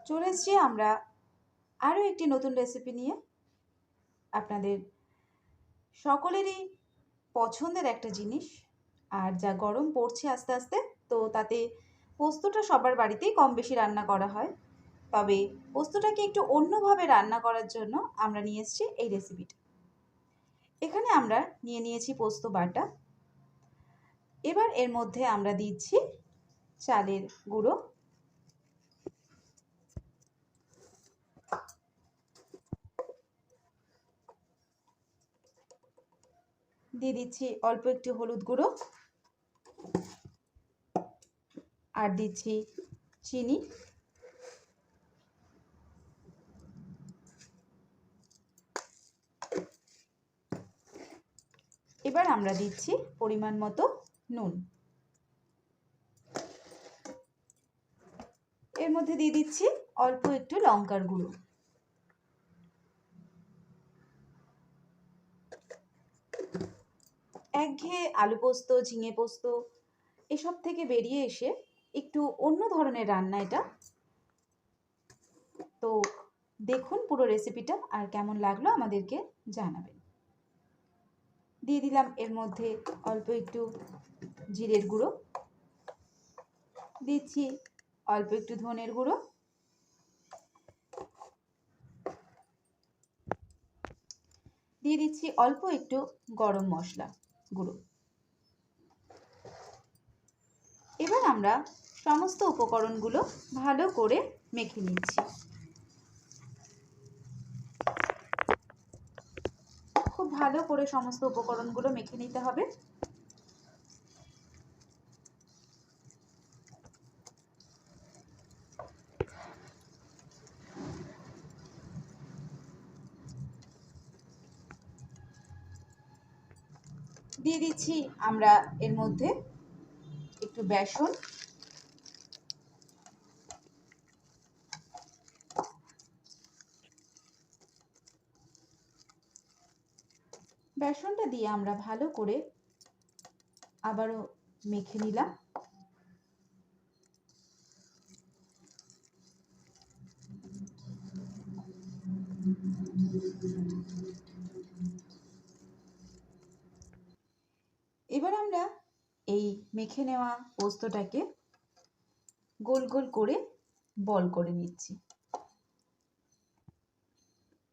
চলে এসেছি আমরা আরও একটি নতুন রেসিপি নিয়ে। আপনাদের সকলেরই পছন্দের একটা জিনিস, আর যা গরম পড়ছে আস্তে আস্তে, তো তাতে পোস্তটা সবার বাড়িতেই কম বেশি রান্না করা হয়। তবে পোস্তটাকে একটু অন্যভাবে রান্না করার জন্য আমরা নিয়ে এসেছি এই রেসিপিটা। এখানে আমরা নিয়ে নিয়েছি পোস্ত বাটা। এবার এর মধ্যে আমরা দিচ্ছি চালের গুঁড়ো, দিয়ে দিচ্ছি অল্প একটু হলুদ গুঁড়ো, আর দিচ্ছি চিনি, এবার আমরা দিচ্ছি পরিমাণ মতো নুন। এর মধ্যে দিয়ে দিচ্ছি অল্প একটু লঙ্কার গুঁড়ো। একঘেয়ে আলু পোস্ত, ঝিঙে পোস্ত এসব থেকে বেরিয়ে এসে একটু অন্য ধরনের রান্না এটা। তো দেখুন পুরো রেসিপিটা, আর কেমন লাগলো আমাদেরকে জানাবেন। দিয়ে দিলাম এর মধ্যে অল্প একটু জিরের গুঁড়ো, দিচ্ছি অল্প একটু ধনের গুঁড়ো, দিয়ে দিচ্ছি অল্প একটু গরম মশলা গুঁড়ো। এবার আমরা সমস্ত উপকরণগুলো ভালো করে মেখে নিচ্ছি। খুব ভালো করে সমস্ত উপকরণগুলো মেখে নিতে হবে। দিয়ে দিচ্ছি আমরা এর মধ্যে একটু বেসন, বেসনটা দিয়ে আমরা ভালো করে আবারও মেখে নিলাম। এবার আমরা এই মেখে নেওয়া পোস্তটাকে গোল গোল করে বল করে নিচ্ছি।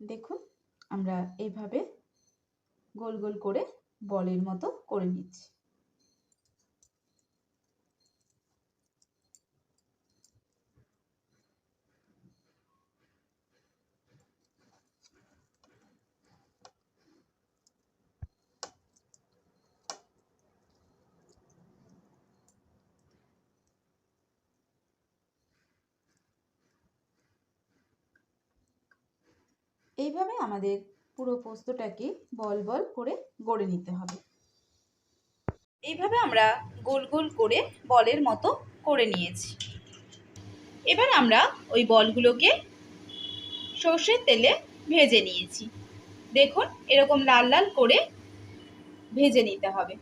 দেখুন আমরা এইভাবে গোল গোল করে বলের মতো করে নিচ্ছি। এইভাবে আমাদের পুরো পোস্তটাকে বল বল করে গড়ে নিতে হবে। এইভাবে আমরা গোল গোল করে বলের মতো করে নিয়েছি। এবার আমরা ওই বলগুলোকে সর্ষের তেলে ভেজে নিয়েছি। দেখুন এরকম লাল লাল করে ভেজে নিতে হবে।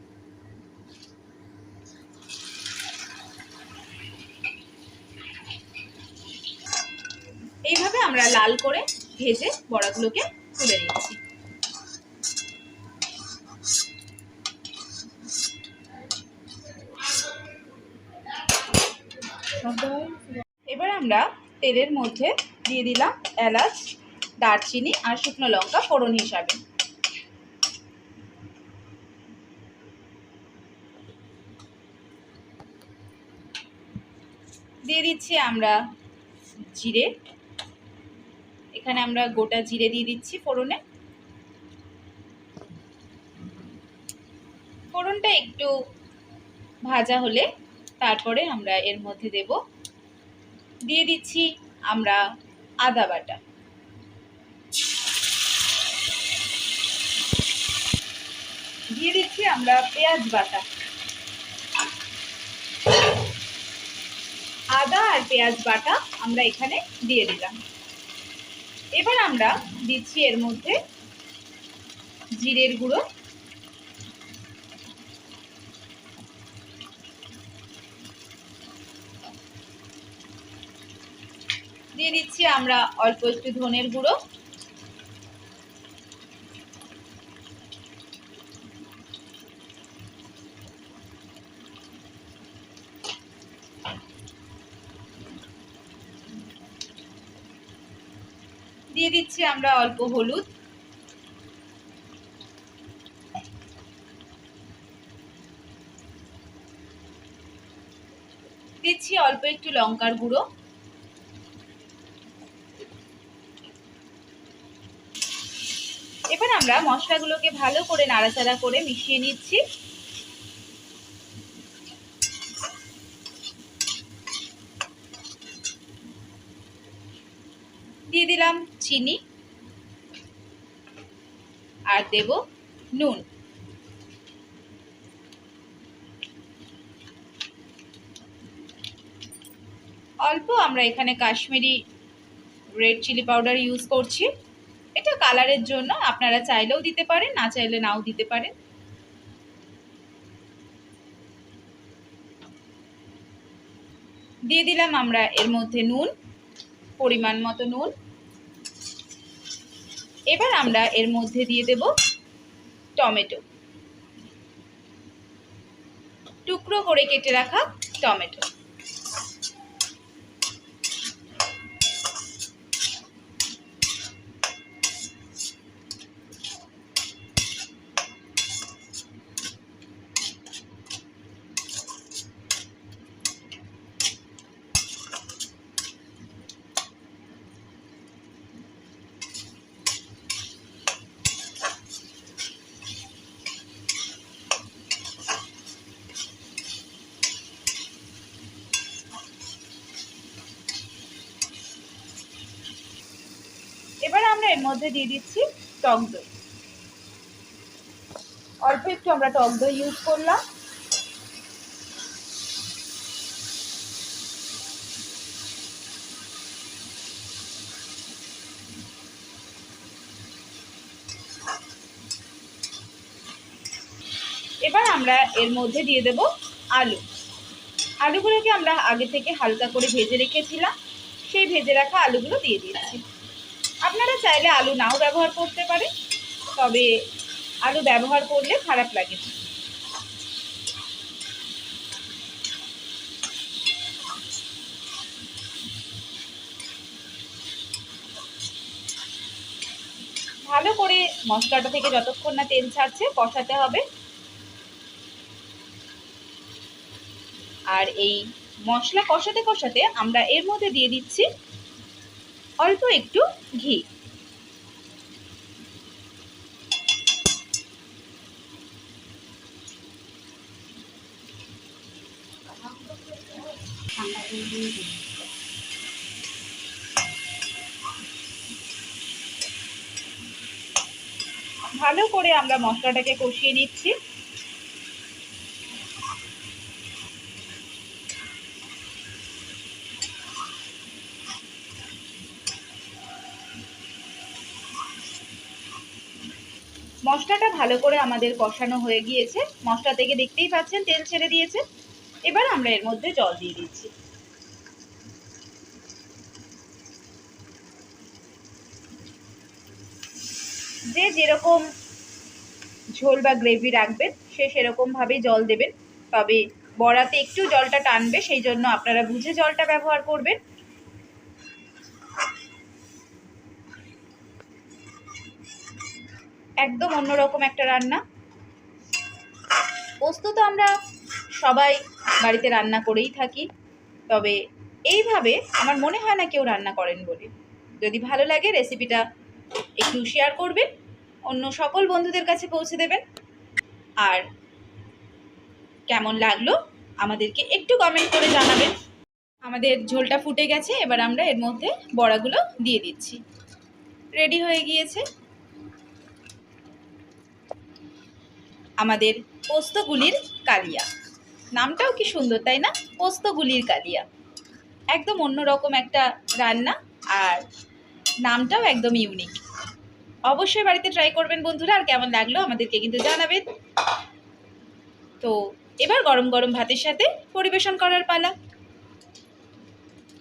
এইভাবে আমরা লাল করে ভেজে বড়াগুলোকে তুলে নিচ্ছি। এবার আমরা তেলের মধ্যে দিয়ে দিলাম এলাচ, দারচিনি আর শুকনো লঙ্কা ফোড়ন হিসাবে। দিয়ে দিচ্ছি আমরা জিরে। এখানে আমরা গোটা জিরে দিয়ে দিচ্ছি ফোড়নে। ফোড়নটা একটু ভাজা হলে তারপরে আমরা এর মধ্যে দিয়ে দিচ্ছি আমরা আদা বাটা। দিয়ে দিচ্ছি আমরা পেঁয়াজ বাটা। আদা আর পেঁয়াজ বাটা আমরা এখানে দিয়ে দিলাম। এবার আমরা দিচ্ছি এর মধ্যে জিরের গুঁড়ো, দিয়ে দিচ্ছি আমরা অল্প একটু ধনের গুঁড়ো, দিয়ে দিচ্ছি আমরা অল্প হলুদ, দিচ্ছি অল্প একটু লঙ্কার গুঁড়ো, এবার আমরা মশলাগুলোকে ভালো করে নাড়াচাড়া করে মিশিয়ে নিচ্ছি। দিয়ে দিলাম চিনি আর দেব নুন। অল্প আমরা এখানে Kashmiri red chilli powder use করছি, এটা কালারের জন্য, আপনারা চাইলেও দিতে পারেন, না চাইলে নাও দিতে পারেন। দিয়ে দিলাম আমরা এর মধ্যে নুন, পরিমাণ মতো নুন। এবার আমরা এর মধ্যে দিয়ে দেব টমেটো, টুকরো করে কেটে রাখা টমেটো। এবার আমরা এর মধ্যে দিয়ে দিচ্ছি টক দই, অল্প একটু আমরা টক দই ইউজ করলাম। এবার আমরা এর মধ্যে দিয়ে দেব আলু। আলুগুলোকে আমরা আগে থেকে হালকা করে ভেজে রেখেছিলাম, সেই ভেজে রাখা আলুগুলো দিয়ে দিচ্ছি। আপনারা চাইলে আলু নাও ব্যবহার করতে পারেন, তবে আলু ব্যবহার করলে খারাপ লাগে না। ভালো করে মশলাটা থেকে যতক্ষণ না তেল ছাড়ছে কষাতে হবে। আর এই মশলা কষাতে কষাতে আমরা এর মধ্যে দিয়ে দিচ্ছি অল্প একটু ঘি। ভালো করে আমরা মশলাটাকে কষিয়ে নিচ্ছি। মশলাটা ভালো করে আমাদের কষানো হয়ে গিয়েছে, মশলা থেকে দেখতেই পাচ্ছেন তেল ছেড়ে দিয়েছে। এবার আমরা এর মধ্যে জল দিয়ে দিচ্ছি। যে যেরকম ঝোল বা গ্রেভি রাখবেন সে সেরকমভাবেই জল দেবেন, তবে বড়াতে একটু জলটা টানবে, সেই জন্য আপনারা বুঝে জলটা ব্যবহার করবেন। একদম অন্যরকম একটা রান্না। পোস্ত তো আমরা সবাই বাড়িতে রান্না করেই থাকি, তবে এইভাবে আমার মনে হয় না কেউ রান্না করেন বলে। যদি ভালো লাগে রেসিপিটা একটু শেয়ার করবেন, অন্য সকল বন্ধুদের কাছে পৌঁছে দেবেন। আর কেমন লাগলো আমাদেরকে একটু কমেন্ট করে জানাবেন। আমাদের ঝোলটা ফুটে গেছে, এবার আমরা এর মধ্যে বড়াগুলো দিয়ে দিচ্ছি। রেডি হয়ে গিয়েছে আমাদের পোস্তগুলির কালিয়া। নামটাও কি সুন্দর, তাই না? পোস্তগুলির কালিয়া, একদম অন্যরকম একটা রান্না, আর নামটাও একদম ইউনিক। অবশ্যই বাড়িতে ট্রাই করবেন বন্ধুরা, আর কেমন লাগলো আমাদেরকে কিন্তু জানাবেন। তো এবার গরম গরম ভাতের সাথে পরিবেশন করার পালা।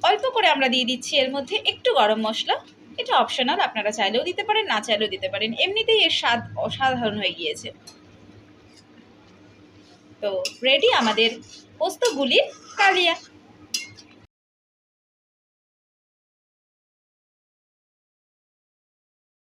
অল্প করে আমরা দিয়ে দিচ্ছি এর মধ্যে একটু গরম মশলা। এটা অপশনাল, আপনারা চাইলেও দিতে পারেন, না চাইলেও দিতে পারেন, এমনিতেই এর স্বাদ অসাধারণ হয়ে গিয়েছে। তো রেডি আমাদের পোস্ত গুলির কালিয়া।